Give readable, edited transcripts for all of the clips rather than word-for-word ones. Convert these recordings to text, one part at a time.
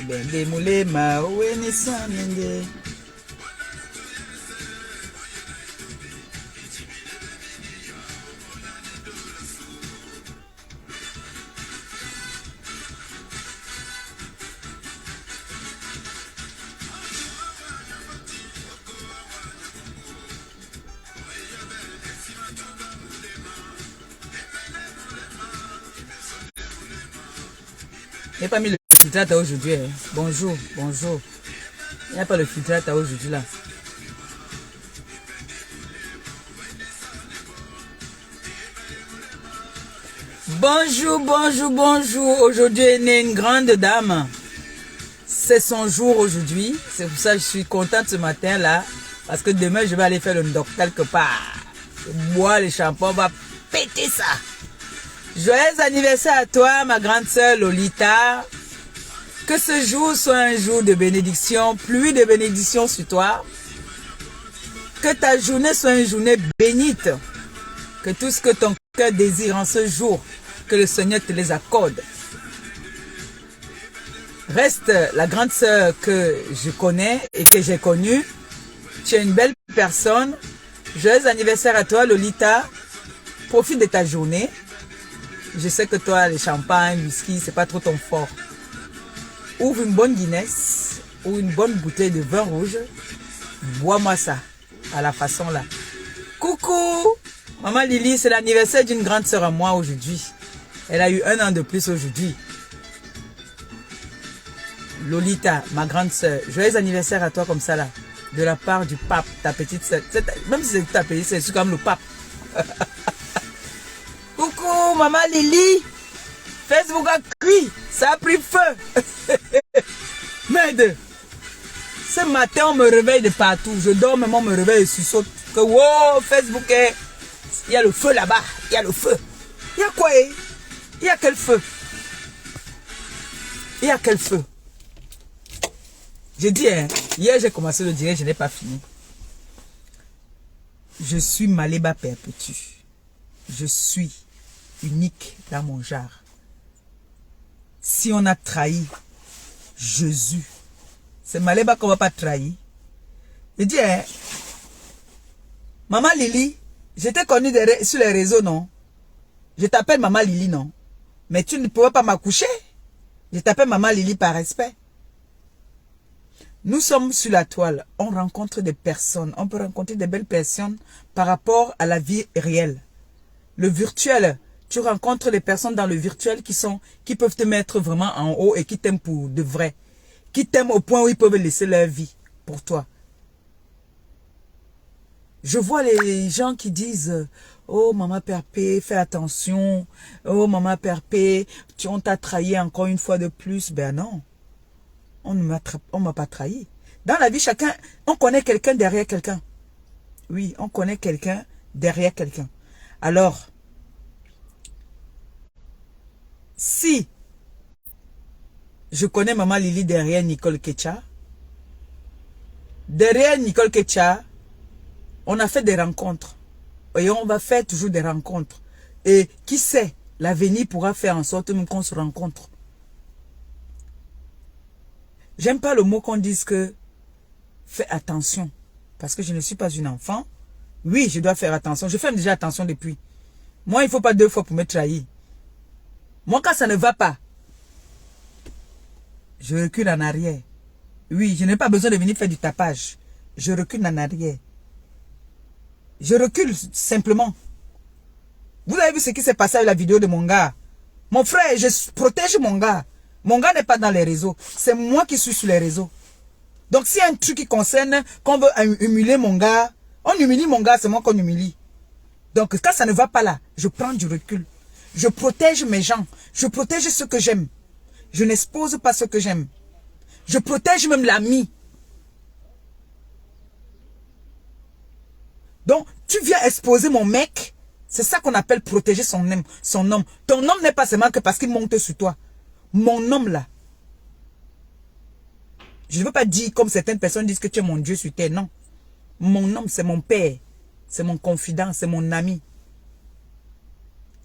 Bende mulema weni sanende. Il n'y a pas mis le filtrate aujourd'hui. Hein. Bonjour, bonjour. Il n'y a pas le filtrate aujourd'hui là. Bonjour, bonjour, bonjour. Aujourd'hui, elle est une grande dame. C'est son jour aujourd'hui. C'est pour ça que je suis contente ce matin là. Parce que demain, je vais aller faire le doc quelque part. Boire le shampoing, on va péter ça. Joyeux anniversaire à toi, ma grande sœur Lolita. Que ce jour soit un jour de bénédiction, pluie de bénédiction sur toi. Que ta journée soit une journée bénite. Que tout ce que ton cœur désire en ce jour, que le Seigneur te les accorde. Reste la grande sœur que je connais et que j'ai connue. Tu es une belle personne. Joyeux anniversaire à toi, Lolita. Profite de ta journée. Je sais que toi, les champagnes, le whisky, c'est pas trop ton fort. Ouvre une bonne Guinness ou une bonne bouteille de vin rouge. Bois-moi ça, à la façon là. Coucou! Maman Lily, c'est l'anniversaire d'une grande sœur à moi aujourd'hui. Elle a eu 1 an de plus aujourd'hui. Lolita, ma grande sœur, joyeux anniversaire à toi comme ça là. De la part du pape, ta petite sœur. Même si c'est ta petite sœur, c'est comme le pape. Coucou, maman Lily. Facebook a cuit. Ça a pris feu. Merde. Ce matin, on me réveille de partout. Je dors, même on me réveille et saute. Que wow, Facebook est... Il y a le feu là-bas. Il y a le feu. Il y a quoi? Il y a quel feu? Il y a quel feu? J'ai dit, hein, hier j'ai commencé le direct, je n'ai pas fini. Je suis Maléba Perpétue. Je suis unique dans mon genre. Si on a trahi Jésus, c'est Maléba qu'on ne va pas trahir. Je dis, hein, Maman Lily, je t'ai connu sur les réseaux, non? Je t'appelle Maman Lily, non? Mais tu ne pourrais pas m'accoucher. Je t'appelle Maman Lily par respect. Nous sommes sur la toile. On rencontre des personnes. On peut rencontrer des belles personnes par rapport à la vie réelle. Le virtuel, tu rencontres des personnes dans le virtuel qui peuvent te mettre vraiment en haut et qui t'aiment pour de vrai. Qui t'aiment au point où ils peuvent laisser leur vie pour toi. Je vois les gens qui disent « Oh, maman Perpé, fais attention. Oh, maman Perpé, on t'a trahi encore une fois de plus. » Ben non, on ne m'a pas trahi. Dans la vie, chacun, on connaît quelqu'un derrière quelqu'un. Oui, on connaît quelqu'un derrière quelqu'un. Alors, si je connais maman Lily derrière Nicole Ketcha, on a fait des rencontres. Et on va faire toujours des rencontres. Et qui sait, l'avenir pourra faire en sorte qu'on se rencontre. J'aime pas le mot qu'on dise que fais attention. Parce que je ne suis pas une enfant. Oui, je dois faire attention. Je fais déjà attention depuis. Moi, il ne faut pas 2 fois pour me trahir. Moi, quand ça ne va pas, je recule en arrière. Oui, je n'ai pas besoin de venir faire du tapage. Je recule en arrière. Je recule simplement. Vous avez vu ce qui s'est passé avec la vidéo de mon gars? Mon frère, je protège mon gars. Mon gars n'est pas dans les réseaux. C'est moi qui suis sur les réseaux. Donc, s'il y a un truc qui concerne qu'on veut humilier mon gars, on humilie mon gars, c'est moi qu'on humilie. Donc, quand ça ne va pas là, je prends du recul. Je protège mes gens. Je protège ce que j'aime. Je n'expose pas ce que j'aime. Je protège même l'ami. Donc, tu viens exposer mon mec. C'est ça qu'on appelle protéger son homme. Ton homme n'est pas seulement que parce qu'il monte sur toi. Mon homme là. Je ne veux pas dire comme certaines personnes disent que tu es mon Dieu sur terre. Non. Mon homme, c'est mon père. C'est mon confident. C'est mon ami.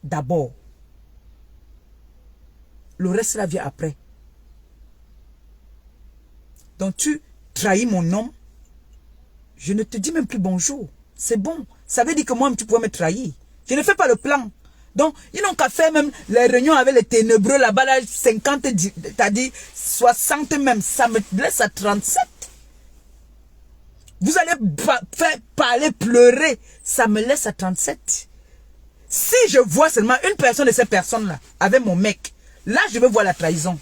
D'abord. Le reste là vient après. Donc tu trahis mon nom. Je ne te dis même plus bonjour. C'est bon. Ça veut dire que moi, tu pouvais me trahir. Je ne fais pas le plan. Donc, ils n'ont qu'à faire même les réunions avec les ténébreux là-bas, là, 50, t'as dit 60 même. Ça me laisse à 37. Vous allez faire parler, pleurer. Ça me laisse à 37. Si je vois seulement une personne de ces personnes-là avec mon mec, là, je vais voir la trahison.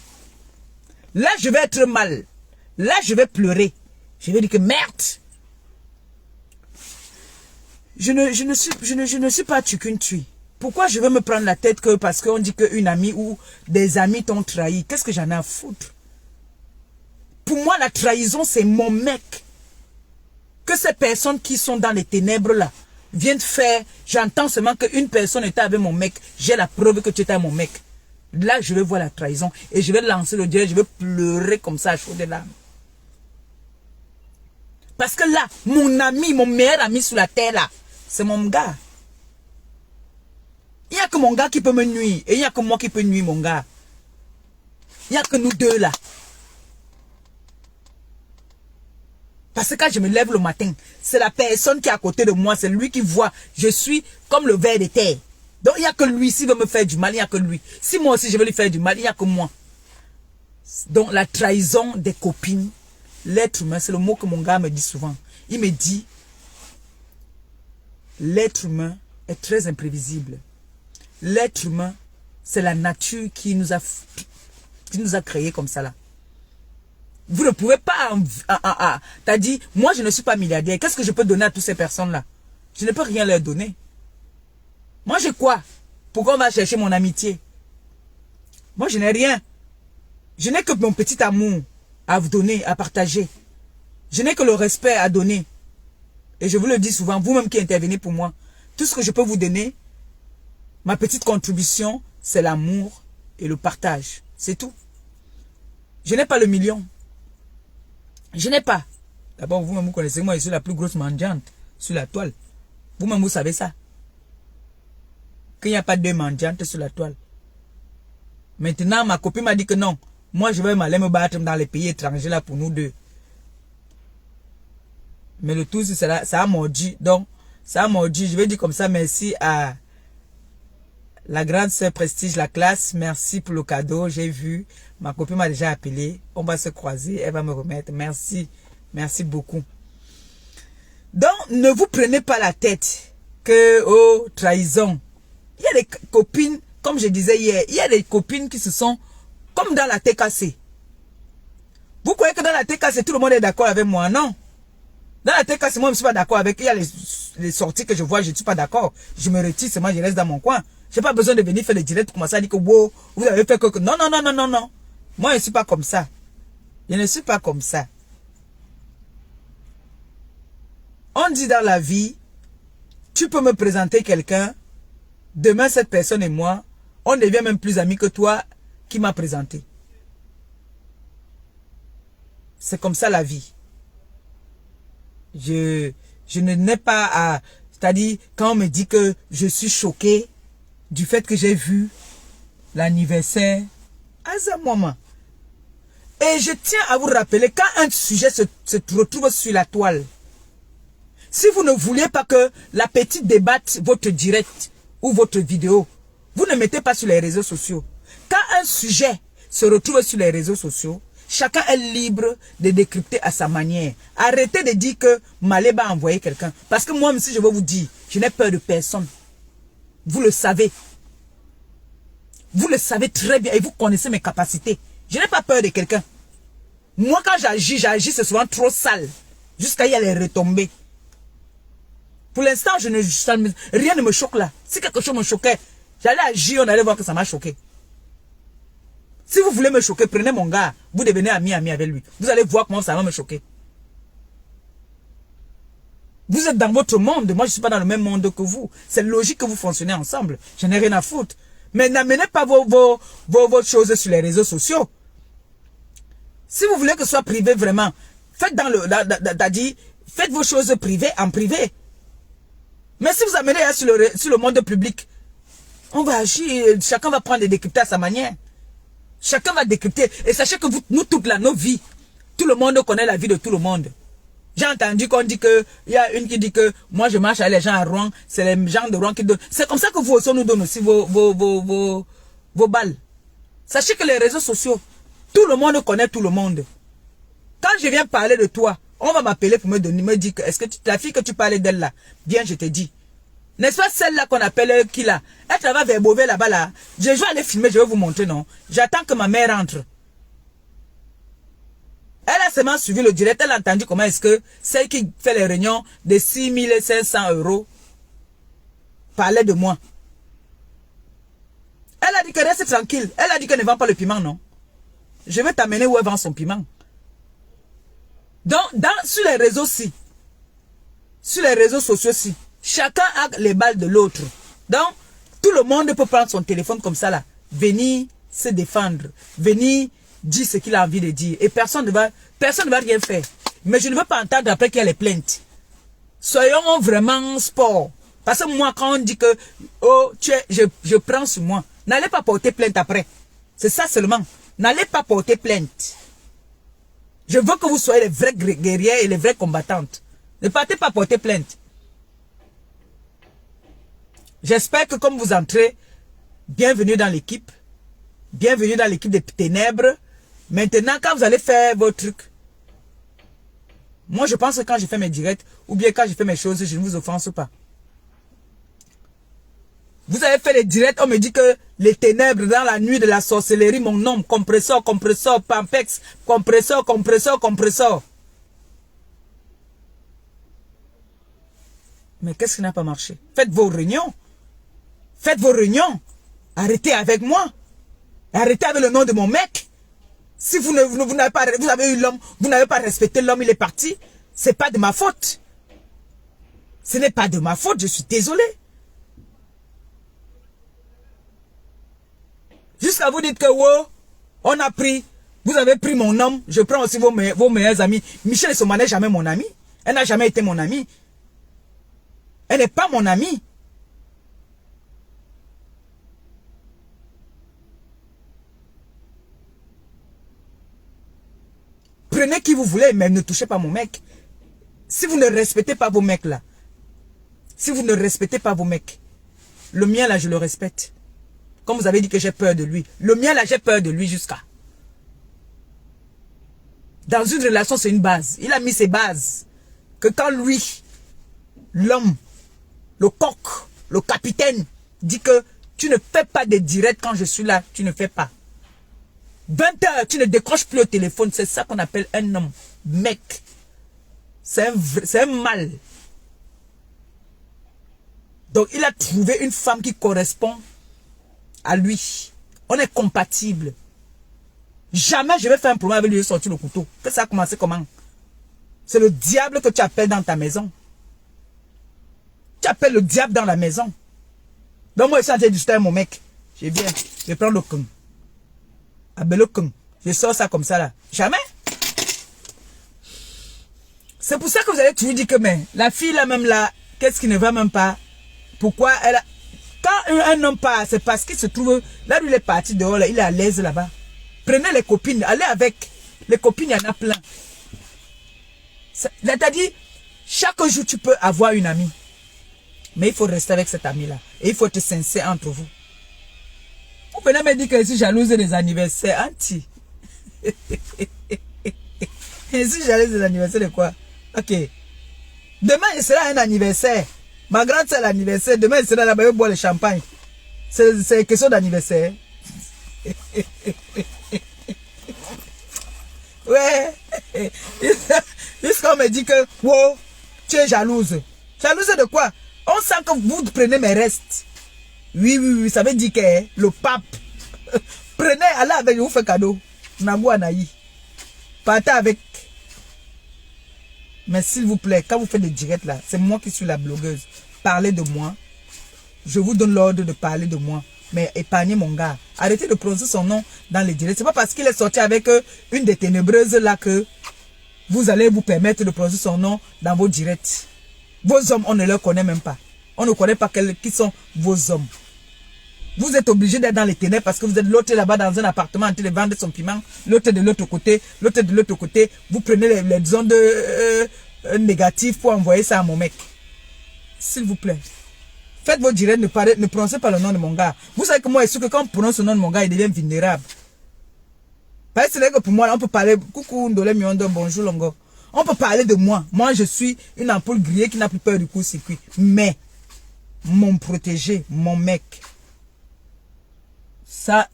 Là, je vais être mal. Là, je vais pleurer. Je vais dire que merde. Je ne suis pas qu'une tuile. Pourquoi je veux me prendre la tête que parce qu'on dit qu'une amie ou des amis t'ont trahi? Qu'est-ce que j'en ai à foutre? Pour moi, la trahison, c'est mon mec. Que ces personnes qui sont dans les ténèbres là viennent faire, j'entends seulement qu'une personne était avec mon mec. J'ai la preuve que tu étais avec mon mec. Là, je vais voir la trahison et je vais lancer le dieu, je vais pleurer comme ça à chaud des larmes. Parce que là, mon ami, mon meilleur ami sur la terre là, c'est mon gars. Il n'y a que mon gars qui peut me nuire. Et il n'y a que moi qui peux nuire mon gars. Il n'y a que nous deux là. Parce que quand je me lève le matin, c'est la personne qui est à côté de moi. C'est lui qui voit. Je suis comme le ver de terre. Donc il n'y a que lui. S'il veut me faire du mal, il n'y a que lui. Si moi aussi je veux lui faire du mal, il n'y a que moi. Donc la trahison des copines. L'être humain, c'est le mot que mon gars me dit souvent. Il me dit, l'être humain est très imprévisible. L'être humain, c'est la nature qui nous a créés comme ça là. Vous ne pouvez pas... T'as dit, moi je ne suis pas milliardaire. Qu'est-ce que je peux donner à toutes ces personnes-là? Je ne peux rien leur donner. Moi j'ai quoi? Pourquoi on va chercher mon amitié? Moi je n'ai rien. Je n'ai que mon petit amour à vous donner, à partager. Je n'ai que le respect à donner. Et je vous le dis souvent, vous-même qui intervenez pour moi, tout ce que je peux vous donner, ma petite contribution, c'est l'amour et le partage. C'est tout. Je n'ai pas le million. Je n'ai pas. D'abord, vous-même, vous connaissez, moi, je suis la plus grosse mendiante sur la toile. Vous-même, vous savez ça. Qu'il n'y a pas deux mendiantes sur la toile. Maintenant, ma copine m'a dit que non. Moi, je vais m'aller me battre dans les pays étrangers là pour nous deux. Mais le tout, ça a mordu. Donc, ça a mordu. Je vais dire comme ça, merci à la grande sœur Prestige, la classe. Merci pour le cadeau. J'ai vu. Ma copine m'a déjà appelé. On va se croiser. Elle va me remettre. Merci. Merci beaucoup. Donc, ne vous prenez pas la tête que, oh, trahison. Il y a des copines, comme je disais hier, il y a des copines qui se sont comme dans la TKC. Vous croyez que dans la TKC, tout le monde est d'accord avec moi? Non. Dans la TKC, moi, je ne suis pas d'accord avec. Il y a les sorties que je vois, je ne suis pas d'accord. Je me retire, seulement je reste dans mon coin. Je n'ai pas besoin de venir faire le direct, commencer à dire que wow, vous avez fait que... Non, non, non, non, non, non. Moi, je ne suis pas comme ça. Je ne suis pas comme ça. On dit dans la vie, tu peux me présenter quelqu'un, demain cette personne et moi, on devient même plus amis que toi qui m'a présenté. C'est comme ça la vie. Je n'ai pas à... C'est-à-dire, quand on me dit que je suis choqué du fait que j'ai vu l'anniversaire à ce moment. Et je tiens à vous rappeler, quand un sujet se retrouve sur la toile, si vous ne voulez pas que la petite débatte votre direct ou votre vidéo, vous ne mettez pas sur les réseaux sociaux. Quand un sujet se retrouve sur les réseaux sociaux, chacun est libre de décrypter à sa manière. Arrêtez de dire que Maléba a envoyé quelqu'un. Parce que moi, même si je veux vous dire, je n'ai peur de personne. Vous le savez. Vous le savez très bien et vous connaissez mes capacités. Je n'ai pas peur de quelqu'un. Moi, quand j'agis, c'est souvent trop sale. Jusqu'à y aller retomber. Pour l'instant, rien ne me choque là. Si quelque chose me choquait, j'allais agir, on allait voir que ça m'a choqué. Si vous voulez me choquer, prenez mon gars. Vous devenez ami avec lui. Vous allez voir comment ça va me choquer. Vous êtes dans votre monde. Moi, je ne suis pas dans le même monde que vous. C'est logique que vous fonctionnez ensemble. Je n'ai rien à foutre. Mais n'amenez pas vos choses sur les réseaux sociaux. Si vous voulez que ce soit privé vraiment, faites faites vos choses privées en privé. Mais si vous amenez sur le monde public, on va agir, chacun va prendre des décrypter à sa manière. Chacun va décrypter. Et sachez que nous toutes là, nos vies, Tout le monde connaît la vie de tout le monde. J'ai entendu qu'on dit que, il y a une qui dit que, moi je marche avec les gens à Rouen, c'est les gens de Rouen qui donnent. C'est comme ça que vous aussi, on nous donne aussi vos balles. Sachez que les réseaux sociaux, tout le monde connaît tout le monde. Quand je viens parler de toi, on va m'appeler pour me dire que, est-ce que la fille que tu parlais d'elle là, bien je te dis. N'est-ce pas celle-là qu'on appelle qui là? Elle travaille vers Beauvais là-bas là. Je vais aller filmer, je vais vous montrer, non? J'attends que ma mère entre. Elle a seulement suivi le direct, elle a entendu comment est-ce que celle qui fait les réunions de 6500 € parlait de moi. Elle a dit que reste tranquille. Elle a dit qu'elle ne vend pas le piment, non? Je vais t'amener où elle vend son piment. Donc, sur les réseaux sur les réseaux sociaux chacun a les balles de l'autre. Donc, tout le monde peut prendre son téléphone comme ça là, venir se défendre, venir dire ce qu'il a envie de dire. Et personne ne va rien faire. Mais je ne veux pas entendre après qu'il y a les plaintes. Soyons vraiment sport. Parce que moi, quand on dit que oh, je prends sur moi, n'allez pas porter plainte après. C'est ça seulement. N'allez pas porter plainte. Je veux que vous soyez les vrais guerriers et les vraies combattantes. Ne partez pas porter plainte. J'espère que comme vous entrez, bienvenue dans l'équipe. Bienvenue dans l'équipe des ténèbres. Maintenant, quand vous allez faire vos trucs, moi je pense que quand je fais mes directs, ou bien quand je fais mes choses, je ne vous offense pas. Vous avez fait les directs, on me dit que les ténèbres dans la nuit de la sorcellerie, mon nom, compresseur, pampex, compresseur. Mais qu'est-ce qui n'a pas marché? Faites vos réunions. Faites vos réunions. Arrêtez avec moi. Arrêtez avec le nom de mon mec. Si vous n'avez pas, vous avez eu l'homme, vous n'avez pas respecté l'homme, il est parti. C'est pas de ma faute. Ce n'est pas de ma faute, je suis désolé. Jusqu'à vous dites que wow, on a pris, vous avez pris mon homme, je prends aussi vos meilleurs amis. Michel Soma n'est jamais mon ami. Elle n'a jamais été mon amie. Elle n'est pas mon amie. Prenez qui vous voulez, mais ne touchez pas mon mec. Si vous ne respectez pas vos mecs là, si vous ne respectez pas vos mecs, le mien là, je le respecte. Comme vous avez dit que j'ai peur de lui. Le mien là, j'ai peur de lui jusqu'à. Dans une relation, c'est une base. Il a mis ses bases. Que quand lui, l'homme, le coq, le capitaine, dit que tu ne fais pas de direct quand je suis là, tu ne fais pas. 20 heures, tu ne décroches plus le téléphone. C'est ça qu'on appelle un homme. Mec. C'est un mâle. Donc, il a trouvé une femme qui correspond à lui. On est compatible. Jamais je vais faire un problème avec lui et sortir le couteau. Que ça a commencé comment? C'est le diable que tu appelles dans ta maison. Tu appelles le diable dans la maison. Donc moi, je suis en train de discuter mon mec. Je viens, je prends le con. Le con. Je sors ça comme ça là. Jamais. C'est pour ça que vous allez toujours dire que mais la fille là même là, qu'est-ce qui ne va même pas? Pourquoi elle a... Quand un homme part, c'est parce qu'il se trouve... Là, lui, il est parti dehors, là, il est à l'aise là-bas. Prenez les copines, allez avec. Les copines, il y en a plein. C'est-à-dire, chaque jour, tu peux avoir une amie. Mais il faut rester avec cette amie-là. Et il faut être sincère entre vous. Vous venez me dire que je suis jalouse des anniversaires. Anti. Je suis jalouse des anniversaires de quoi? Ok. Demain, il sera un anniversaire. Ma grande c'est l'anniversaire. Demain, elle sera là-bas, elle boit le champagne. C'est question d'anniversaire. Ouais. Jusqu'à on me dit que, wow, tu es jalouse. Jalouse de quoi? On sent que vous prenez mes restes. Oui, ça veut dire que le pape. Prenez, allez avec, je vous fais cadeau. Nabou Anaï. Partez avec. Mais s'il vous plaît, quand vous faites des directs là, c'est moi qui suis la blogueuse. Parlez de moi. Je vous donne l'ordre de parler de moi. Mais épargnez mon gars. Arrêtez de prononcer son nom dans les directs. C'est pas parce qu'il est sorti avec une des ténébreuses là que vous allez vous permettre de prononcer son nom dans vos directs. Vos hommes, on ne les connaît même pas. On ne connaît pas qui sont vos hommes. Vous êtes obligé d'être dans les ténèbres parce que vous êtes l'autre là-bas dans un appartement en train de vendre son piment. L'autre de l'autre côté. L'autre de l'autre côté. Vous prenez les ondes négatives pour envoyer ça à mon mec. S'il vous plaît. Faites vos directs, ne prononcez pas le nom de mon gars. Vous savez que moi, je suis que quand on prononce le nom de mon gars, il devient vulnérable. Parce que pour moi, on peut parler. Coucou, Ndole Miondo, bonjour Longo. On peut parler de moi. Moi, je suis une ampoule grillée qui n'a plus peur du court-circuit. Mais, mon protégé, mon mec, ça,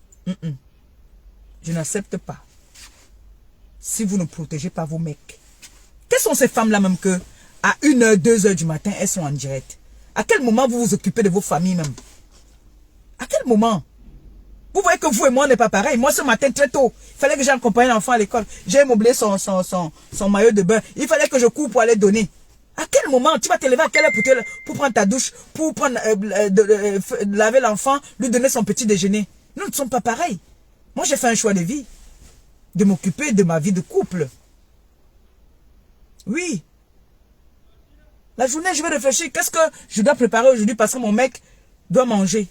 je n'accepte pas. Si vous ne protégez pas vos mecs. Quelles sont ces femmes-là même que, à 1h, 2h du matin, elles sont en direct? À quel moment vous vous occupez de vos familles même? À quel moment? Vous voyez que vous et moi, on n'est pas pareil. Moi, ce matin, très tôt, il fallait que j'accompagne l'enfant à l'école. J'ai mobilé son maillot de bain. Il fallait que je cours pour aller donner. À quel moment tu vas te lever à quelle heure pour prendre ta douche, pour prendre, laver l'enfant, lui donner son petit déjeuner? Nous ne sommes pas pareils. Moi, j'ai fait un choix de vie. De m'occuper de ma vie de couple. Oui. La journée, je vais réfléchir. Qu'est-ce que je dois préparer aujourd'hui parce que mon mec doit manger?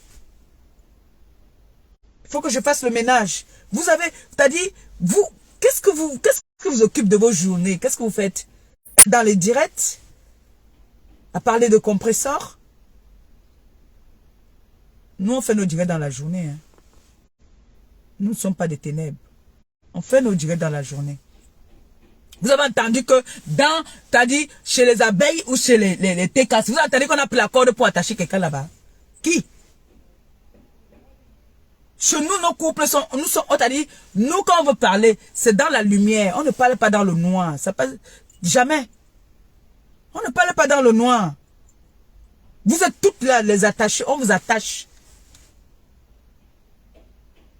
Il faut que je fasse le ménage. Vous avez, t'as dit, vous, qu'est-ce que vous occupe de vos journées? Qu'est-ce que vous faites? Dans les directs? À parler de compresseurs? Nous, on fait nos directs dans la journée. Hein. Nous ne sommes pas des ténèbres. On fait nos directs dans la journée. Vous avez entendu que dans, t'as dit, chez les abeilles ou chez les técasses, vous avez entendu qu'on a pris la corde pour attacher quelqu'un là-bas? Qui? Chez nous, nos couples sont, on t'a dit, nous quand on veut parler, c'est dans la lumière. On ne parle pas dans le noir. Ça passe, jamais. On ne parle pas dans le noir. Vous êtes toutes là, les attachés, on vous attache.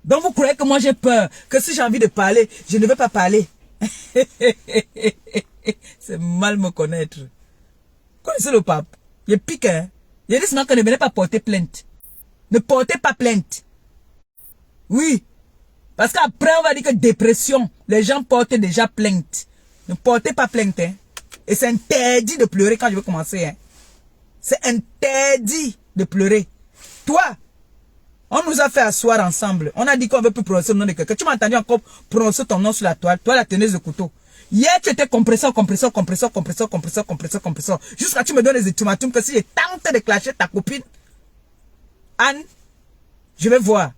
Donc vous croyez que moi j'ai peur, que si j'ai envie de parler, je ne vais pas parler. C'est mal me connaître. Connaissez le pape? Il pique, hein? Il dit seulement que ne venez pas porter plainte. Ne portez pas plainte. Oui. Parce qu'après, on va dire que dépression. Les gens portent déjà plainte. Ne portez pas plainte, hein? Et c'est interdit de pleurer quand je veux commencer, hein? C'est interdit de pleurer. Toi, on nous a fait asseoir ensemble. On a dit qu'on ne veut plus prononcer le nom de quelqu'un. Tu m'as entendu encore prononcer ton nom sur la toile. Toi, la teneuse de couteau. Hier, tu étais compresseur. Jusqu'à tu me donnes les ultimatums que si je tente de clasher ta copine, Anne, je vais voir.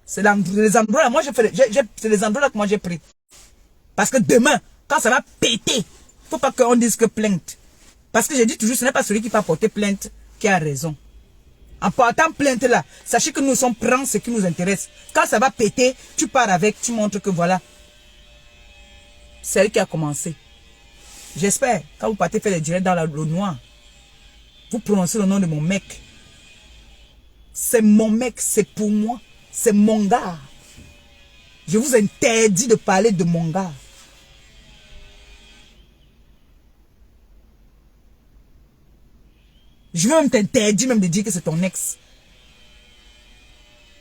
C'est les endroits là. Moi, c'est les endroits là que moi j'ai pris. Parce que demain, quand ça va péter, faut pas qu'on dise que plainte. Parce que j'ai dit toujours, ce n'est pas celui qui va porter plainte qui a raison. En portant plainte là, sachez que nous sommes prêts ce qui nous intéresse. Quand ça va péter, tu pars avec, tu montres que voilà. C'est elle qui a commencé. J'espère, quand vous partez faire les directs dans le noir, vous prononcez le nom de mon mec. C'est mon mec, c'est pour moi. C'est mon gars. Je vous interdis de parler de mon gars. Je vais même t'interdire même de dire que c'est ton ex.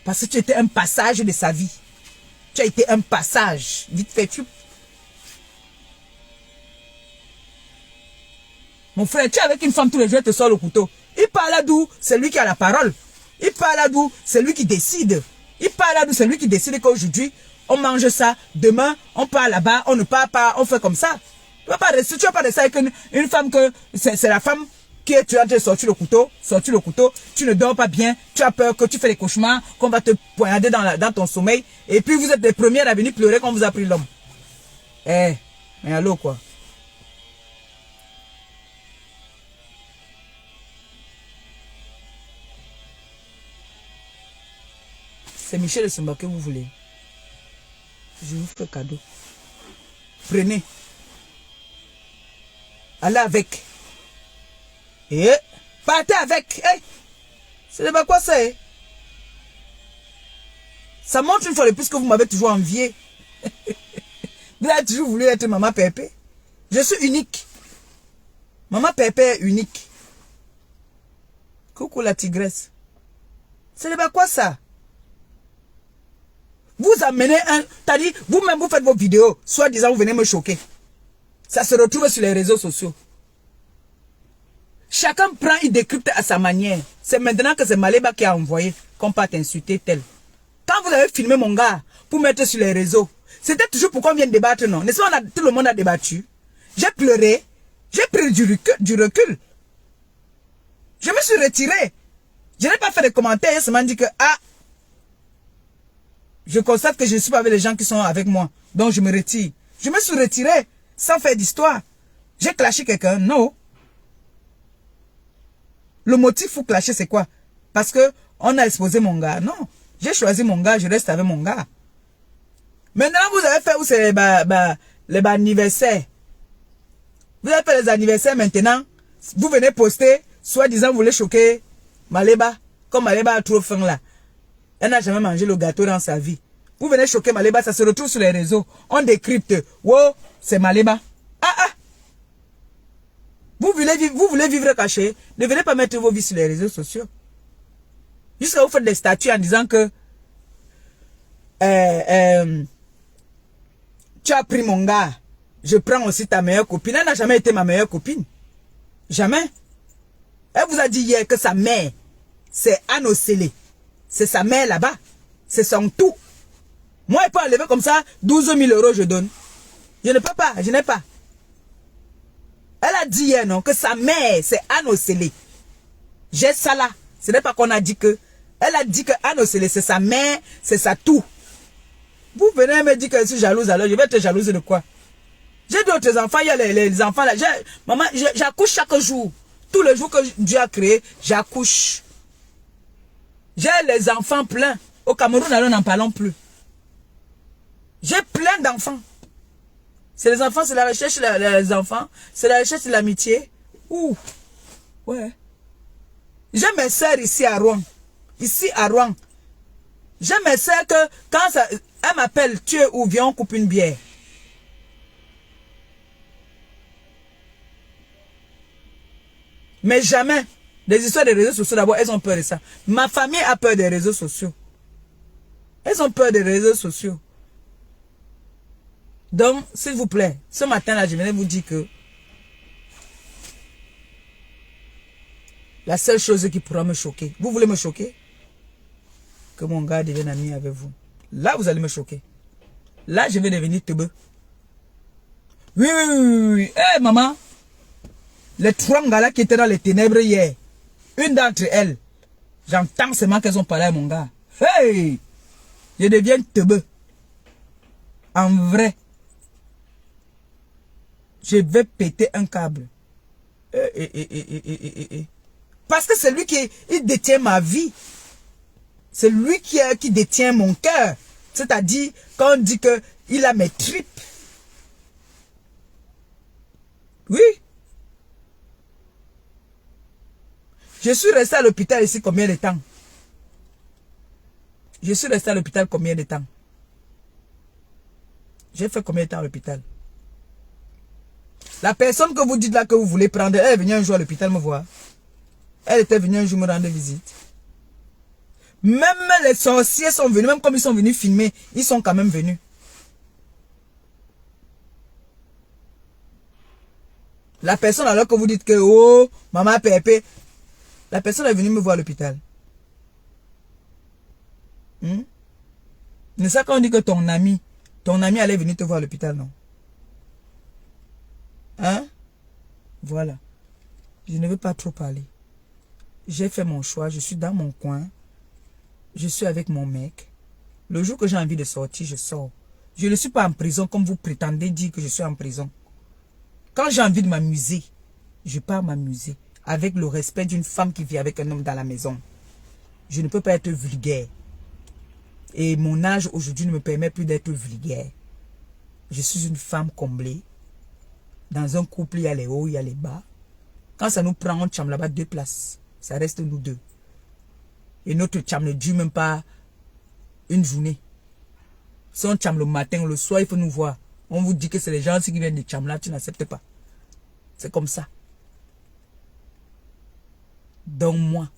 Parce que tu étais un passage de sa vie. Tu as été un passage. Vite fait, Mon frère, tu es avec une femme tous les jours, elle te sort le couteau. Il parle à d'où? C'est lui qui a la parole. Il parle à d'où? C'est lui qui décide. Il parle à d'où? C'est lui qui décide qu'aujourd'hui, on mange ça. Demain, on part là-bas, on ne part pas, on fait comme ça. Tu vas pas rester avec une femme que c'est la femme qui est, tu as sorti le couteau, tu ne dors pas bien, tu as peur que tu fais des cauchemars, qu'on va te poignarder dans ton sommeil, et puis vous êtes les premières à venir pleurer quand vous a pris l'homme. Eh, mais allô quoi? C'est Michel Sumba que vous voulez. Je vous fais cadeau. Prenez. Allez avec. Et partez avec. Hey. C'est pas quoi ça est. Ça montre une fois de plus que vous m'avez toujours envié. Vous avez toujours voulu être maman Pépé. Je suis unique. Maman Pépé est unique. Coucou la tigresse. C'est pas quoi ça. Vous amenez t'as dit, vous-même vous faites vos vidéos, soit disant vous venez me choquer. Ça se retrouve sur les réseaux sociaux. Chacun prend, il décrypte à sa manière. C'est maintenant que c'est Maléba qui a envoyé. qu'on part t'insulter tel. Quand vous avez filmé mon gars pour mettre sur les réseaux, c'était toujours pour qu'on vienne débattre, non? N'est-ce pas, tout le monde a débattu. J'ai pleuré. J'ai pris du recul. Je me suis retiré. Je n'ai pas fait de commentaires. Je me dit que, ah, je constate que je ne suis pas avec les gens qui sont avec moi. Donc je me retire. Je me suis retiré sans faire d'histoire. J'ai clashé quelqu'un? Non. Le motif pour clasher, c'est quoi? Parce que on a exposé mon gars. Non. J'ai choisi mon gars, je reste avec mon gars. Maintenant, vous avez fait où c'est les anniversaires. Vous avez fait les anniversaires maintenant. Vous venez poster, soi-disant vous voulez choquer Maleba. Comme Maleba a trop faim là. Elle n'a jamais mangé le gâteau dans sa vie. Vous venez choquer Maleba, ça se retrouve sur les réseaux. On décrypte. Wow, c'est Maleba. Ah ah. Vous voulez vivre caché. Ne venez pas mettre vos vies sur les réseaux sociaux. Jusqu'à vous faites des statuts en disant que tu as pris mon gars. Je prends aussi ta meilleure copine. Elle n'a jamais été ma meilleure copine. Jamais. Elle vous a dit hier que sa mère, c'est Anne Océlé. C'est sa mère là-bas. C'est son tout. Moi, elle peut enlever comme ça 12 000 euros, je donne. Je ne peux pas, je n'ai pas. Elle a dit hier, non, que sa mère, c'est Anne Océlé. J'ai ça là. Ce n'est pas qu'on a dit que. Elle a dit que Anne Océlé, c'est sa mère, c'est sa tout. Vous venez me dire que je suis jalouse, alors je vais être jalouse de quoi? J'ai d'autres enfants, il y a les enfants là. Maman, j'accouche chaque jour. Tous les jours que Dieu a créé, j'accouche. J'ai les enfants pleins. Au Cameroun, alors n'en parlons plus. J'ai plein d'enfants. C'est les enfants, c'est la recherche des enfants. C'est la recherche de l'amitié. Ouh. Ouais. J'ai mes soeurs ici à Rouen. Ici à Rouen. J'ai mes soeurs que quand ça, elle m'appelle, tu es où? Viens, on coupe une bière. Mais jamais. Les histoires des réseaux sociaux, d'abord, elles ont peur de ça. Ma famille a peur des réseaux sociaux. Elles ont peur des réseaux sociaux. Donc, s'il vous plaît, ce matin-là, je venais vous dire que la seule chose qui pourra me choquer, vous voulez me choquer? Que mon gars devienne ami avec vous. Là, vous allez me choquer. Là, je vais devenir teubeux. Oui, oui, oui, oui. Hé, maman. Les trois gars qui étaient dans les ténèbres hier, une d'entre elles, j'entends seulement qu'elles ont parlé à mon gars. Hey! Je deviens teubeux. En vrai. Je vais péter un câble. Parce que c'est lui qui il détient ma vie. C'est lui qui détient mon cœur. C'est-à-dire, quand on dit qu'il a mes tripes. Oui. Je suis resté à l'hôpital ici combien de temps? Je suis resté à l'hôpital combien de temps? J'ai fait combien de temps à l'hôpital? La personne que vous dites là que vous voulez prendre, elle est venue un jour à l'hôpital me voir. Elle était venue un jour me rendre visite. Même les sorciers sont venus, même comme ils sont venus filmer, ils sont quand même venus. La personne alors que vous dites que, oh, maman Pépé, la personne est venue me voir à l'hôpital. C'est ça qu'on dit que ton ami allait venir te voir à l'hôpital, non? Hein? Voilà. Je ne veux pas trop parler. J'ai fait mon choix, je suis dans mon coin. Je suis avec mon mec. Le jour que j'ai envie de sortir, je sors. Je ne suis pas en prison comme vous prétendez dire que je suis en prison. Quand j'ai envie de m'amuser, je pars m'amuser. Avec le respect d'une femme qui vit avec un homme dans la maison. Je ne peux pas être vulgaire. Et mon âge aujourd'hui ne me permet plus d'être vulgaire. Je suis une femme comblée. Dans un couple, il y a les hauts, il y a les bas. Quand ça nous prend, on tchame là-bas 2 places. Ça reste nous 2. Et notre tchame ne dure même pas une journée. Si on tchame le matin ou le soir, il faut nous voir. On vous dit que c'est les gens qui viennent de tchame là, tu n'acceptes pas. C'est comme ça. Donc moi,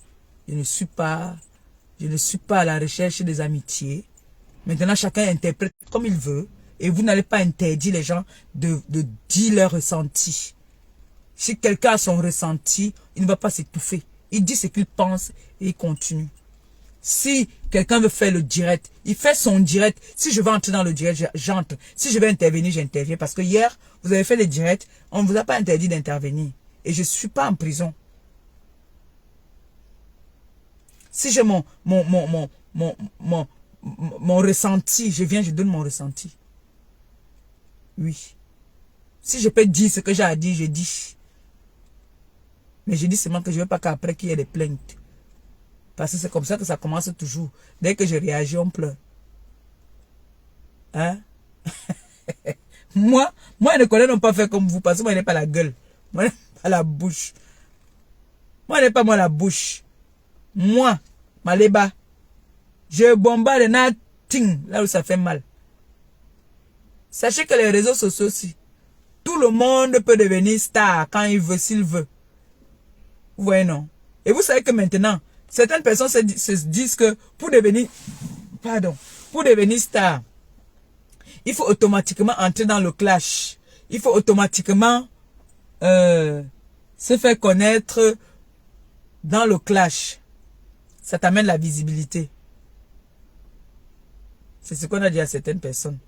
je ne suis pas à la recherche des amitiés. Maintenant, chacun interprète comme il veut. Et vous n'allez pas interdire les gens de dire leur ressenti. Si quelqu'un a son ressenti, il ne va pas s'étouffer. Il dit ce qu'il pense et il continue. Si quelqu'un veut faire le direct, il fait son direct. Si je veux entrer dans le direct, j'entre. Si je veux intervenir, j'interviens. Parce que hier, vous avez fait le direct, on ne vous a pas interdit d'intervenir. Et je ne suis pas en prison. Si j'ai mon ressenti, je viens, je donne mon ressenti. Oui. Si je peux dire ce que j'ai à dire, je dis. Mais je dis seulement que je ne veux pas qu'après qu'il y ait des plaintes. Parce que c'est comme ça que ça commence toujours. Dès que je réagis, on pleure. Hein? Moi, je ne connais non pas faire comme vous, parce que moi, je n'ai pas la gueule. Moi, je n'ai pas la bouche. Moi, je n'ai pas moi la bouche. Moi, Maléba, je bombarde nothing là où ça fait mal. Sachez que les réseaux sociaux aussi, tout le monde peut devenir star quand il veut, s'il veut. Vous voyez, non? Et vous savez que maintenant, certaines personnes se disent que pour devenir star, il faut automatiquement entrer dans le clash. Il faut automatiquement se faire connaître dans le clash. Ça t'amène la visibilité. C'est ce qu'on a dit à certaines personnes.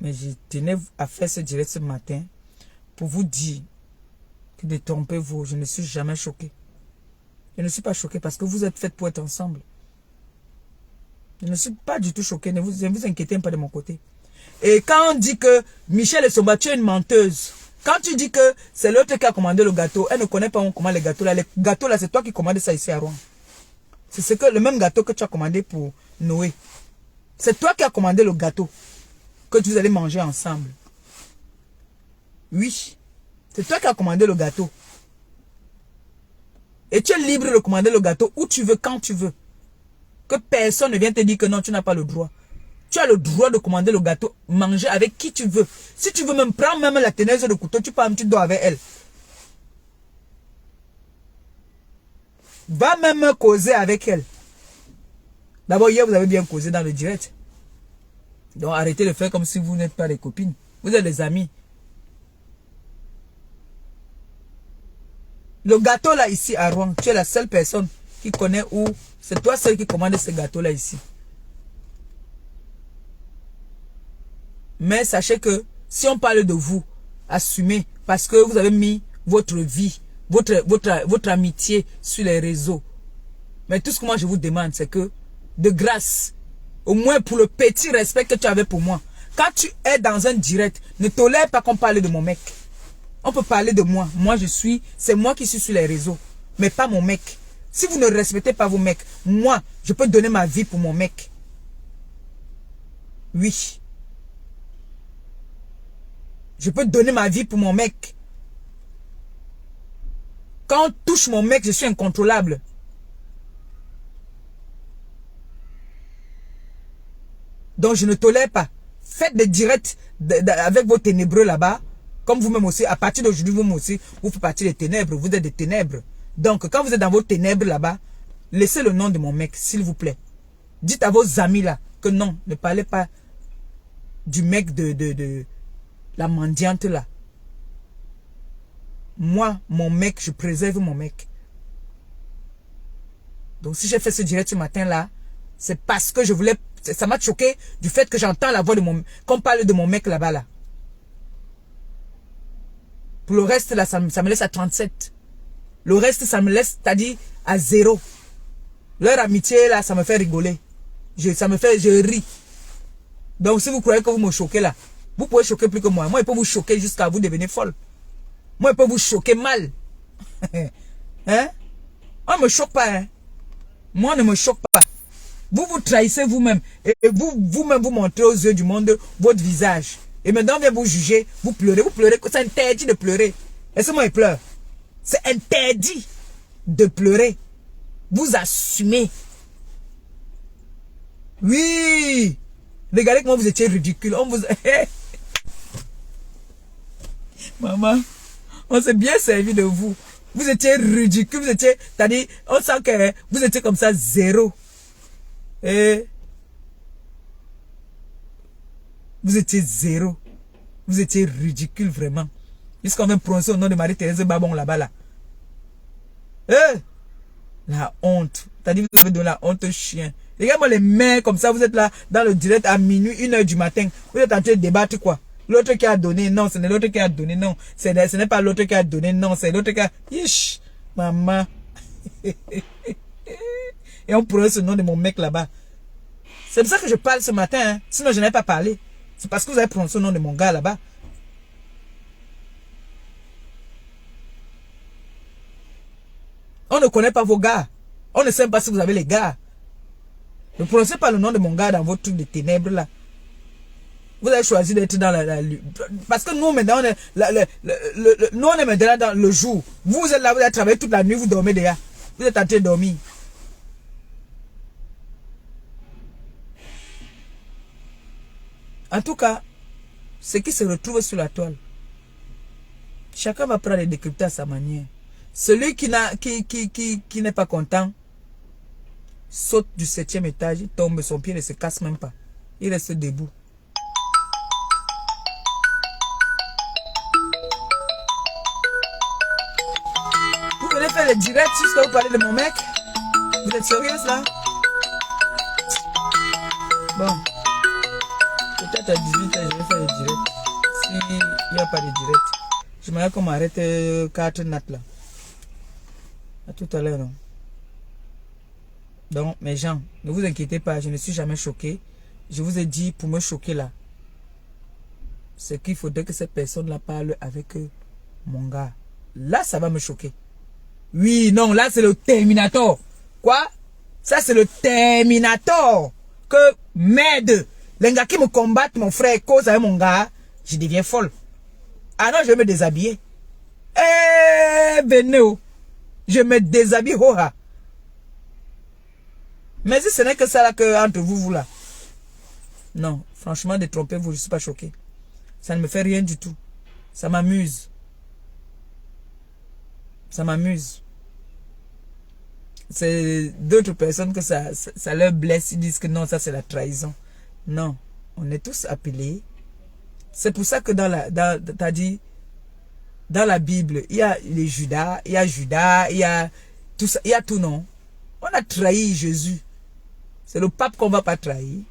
Mais je tenais à faire ce direct ce matin pour vous dire que détrompez-vous. Je ne suis jamais choqué. Je ne suis pas choqué parce que vous êtes faites pour être ensemble. Je ne suis pas du tout choqué. Ne vous inquiétez pas de mon côté. Et quand on dit que Michel et Somba, tu es une menteuse. Quand tu dis que c'est l'autre qui a commandé le gâteau, elle ne connaît pas comment les gâteaux là. Les gâteaux là, c'est toi qui commandes ça ici à Rouen. C'est le même gâteau que tu as commandé pour Noé. C'est toi qui as commandé le gâteau que vous allez manger ensemble. Oui. C'est toi qui as commandé le gâteau. Et tu es libre de commander le gâteau où tu veux, quand tu veux. Que personne ne vienne te dire que non, tu n'as pas le droit. Tu as le droit de commander le gâteau, manger avec qui tu veux. Si tu veux même prendre même la tenaise de couteau, tu dors avec elle. Va même causer avec elle. D'abord, hier, vous avez bien causé dans le direct. Donc, arrêtez de faire comme si vous n'êtes pas des copines. Vous êtes des amis. Le gâteau là, ici, à Rouen, tu es la seule personne qui connaît où. C'est toi seul qui commande ce gâteau là, ici. Mais sachez que si on parle de vous, assumez. Parce que vous avez mis votre vie, votre amitié sur les réseaux. Mais tout ce que moi je vous demande, c'est que, de grâce, au moins pour le petit respect que tu avais pour moi, quand tu es dans un direct, ne tolère pas qu'on parle de mon mec. On peut parler de moi. Moi, c'est moi qui suis sur les réseaux. Mais pas mon mec. Si vous ne respectez pas vos mecs, moi, je peux donner ma vie pour mon mec. Oui. Je peux donner ma vie pour mon mec. Quand on touche mon mec, je suis incontrôlable. Donc, je ne tolère pas. Faites des directs avec vos ténébreux là-bas. Comme vous-même aussi, à partir d'aujourd'hui, vous-même aussi, vous faites partie des ténèbres. Vous êtes des ténèbres. Donc, quand vous êtes dans vos ténèbres là-bas, laissez le nom de mon mec, s'il vous plaît. Dites à vos amis là que non, ne parlez pas du mec de la mendiante là. Moi, mon mec, je préserve mon mec. Donc, si j'ai fait ce direct ce matin là, c'est parce que je voulais... Ça m'a choqué du fait que j'entends la voix de mon... qu'on parle de mon mec là-bas là. Pour le reste là, ça me laisse à 37. Le reste, ça me laisse, c'est-à-dire à 0. Leur amitié là, ça me fait rigoler. Je ris. Donc, si vous croyez que vous me choquez là, vous pouvez choquer plus que moi. Moi, je peux vous choquer jusqu'à vous devenir folle. Moi, je peux vous choquer mal. Hein? Moi, ne me choque pas. Hein? Moi, ne me choque pas. Vous vous trahissez vous-même. Et vous-même, vous montrez aux yeux du monde votre visage. Et maintenant, on vient vous juger. Vous pleurez. Vous pleurez. C'est interdit de pleurer. Laissez-moi, il pleure. C'est interdit de pleurer. Vous assumez. Oui. Regardez comment vous étiez ridicule. On vous... Maman, on s'est bien servi de vous. Vous étiez ridicule. Vous étiez... C'est-à-dire, on sent que vous étiez comme ça, 0. Et... Vous étiez 0. Vous étiez ridicule, vraiment. Puisqu'on vient prononcer au nom de Marie-Thérèse Babon là-bas, là. La honte. T'as dit vous avez donné la honte au chien. Regarde-moi les mains comme ça, vous êtes là dans le direct à minuit, 1h du matin. Vous êtes en train de débattre quoi? L'autre qui a donné, non, ce n'est l'autre qui a donné, non. Ce n'est pas l'autre qui a donné, non, c'est l'autre qui a... Yish, maman. Et on prononce le nom de mon mec là-bas. C'est pour ça que je parle ce matin, hein. Sinon je n'avais pas parlé. C'est parce que vous avez prononcé le nom de mon gars là-bas. On ne connaît pas vos gars. On ne sait pas si vous avez les gars. Ne prononcez pas le nom de mon gars dans votre truc de ténèbres là. Vous avez choisi d'être dans la... Parce que nous maintenant, nous on est maintenant dans le jour. Vous êtes là, vous avez travaillé toute la nuit, vous dormez déjà. Vous êtes en train de dormir. En tout cas, ce qui se retrouve sur la toile, chacun va prendre et décrypter à sa manière. Celui qui n'est pas content, saute du 7e étage, il tombe, son pied ne se casse même pas. Il reste debout. Vous venez faire le direct jusqu'à vous parler de mon mec? Vous êtes sérieuse là? Bon. Peut-être à 18h, je vais faire le direct. S'il n'y a pas de direct. J'aimerais qu'on m'arrête 4 nattes là. À tout à l'heure. Non? Donc, mes gens, ne vous inquiétez pas, je ne suis jamais choqué. Je vous ai dit, pour me choquer là, c'est qu'il faudrait que cette personne-là parle avec mon gars. Là, ça va me choquer. Oui, non, là, c'est le Terminator. Quoi? Ça, c'est le Terminator. Que m'aide. Les gars qui me combattent, mon frère, cause avec mon gars, je deviens folle. Ah non, je vais me déshabiller. Eh, venez. Je me déshabille. Hoha. Mais si ce n'est que ça là que entre vous là. Non, franchement, détrompez-vous, je ne suis pas choqué. Ça ne me fait rien du tout. Ça m'amuse. Ça m'amuse. C'est d'autres personnes que ça leur blesse. Ils disent que non, ça c'est la trahison. Non, on est tous appelés. C'est pour ça que t'as dit, dans la Bible, il y a les Judas, il y a tout ça, il y a tout, non. On a trahi Jésus. C'est le pape qu'on ne va pas trahir.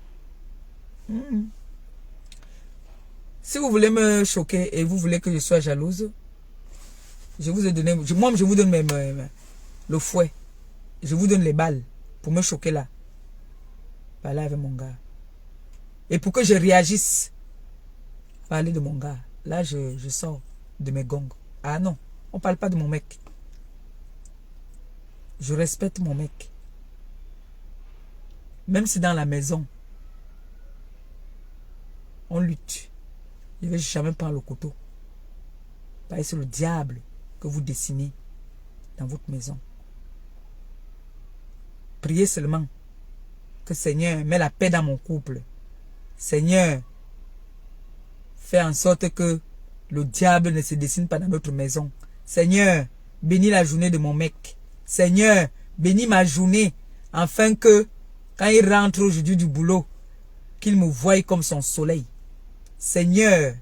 Si vous voulez me choquer et vous voulez que je sois jalouse, je vous ai donné, moi je vous donne le fouet. Je vous donne les balles pour me choquer là. Parlez avec mon gars. Et pour que je réagisse, parlez de mon gars. Là, je sors de mes gongs. Ah non, on ne parle pas de mon mec. Je respecte mon mec. Même si dans la maison, on lutte, je ne vais jamais prendre le couteau. Parce que c'est le diable que vous dessinez dans votre maison. Priez seulement que Seigneur mette la paix dans mon couple. Seigneur, fais en sorte que le diable ne se dessine pas dans notre maison. Seigneur, bénis la journée de mon mec. Seigneur, bénis ma journée afin que quand il rentre aujourd'hui du boulot, qu'il me voie comme son soleil. Seigneur,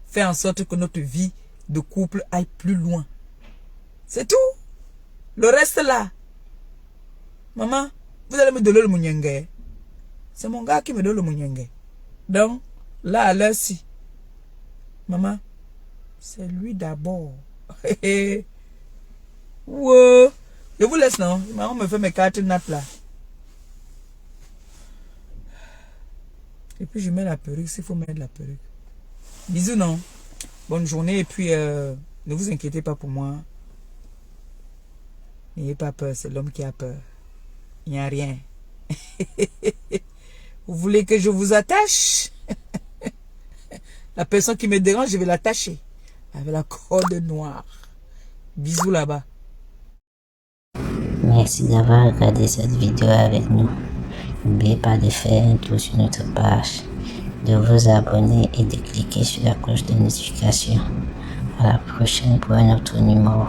fais en sorte que notre vie de couple aille plus loin. C'est tout. Le reste là. Maman, vous allez me donner le mouniengue. C'est mon gars qui me donne le mouniengue. Donc, là, à l'heure ci. Maman, c'est lui d'abord. Wow. Je vous laisse, non? Maman me fait mes 4 nattes là. Et puis je mets la perruque, s'il faut mettre la perruque. Bisous, non? Bonne journée et puis ne vous inquiétez pas pour moi. N'ayez pas peur, c'est l'homme qui a peur. Il n'y a rien. Vous voulez que je vous attache? La personne qui me dérange, je vais l'attacher avec la corde noire. Bisous là-bas. Merci d'avoir regardé cette vidéo avec nous. N'oubliez pas de faire un tour sur notre page, de vous abonner et de cliquer sur la cloche de notification. À la prochaine pour un autre numéro.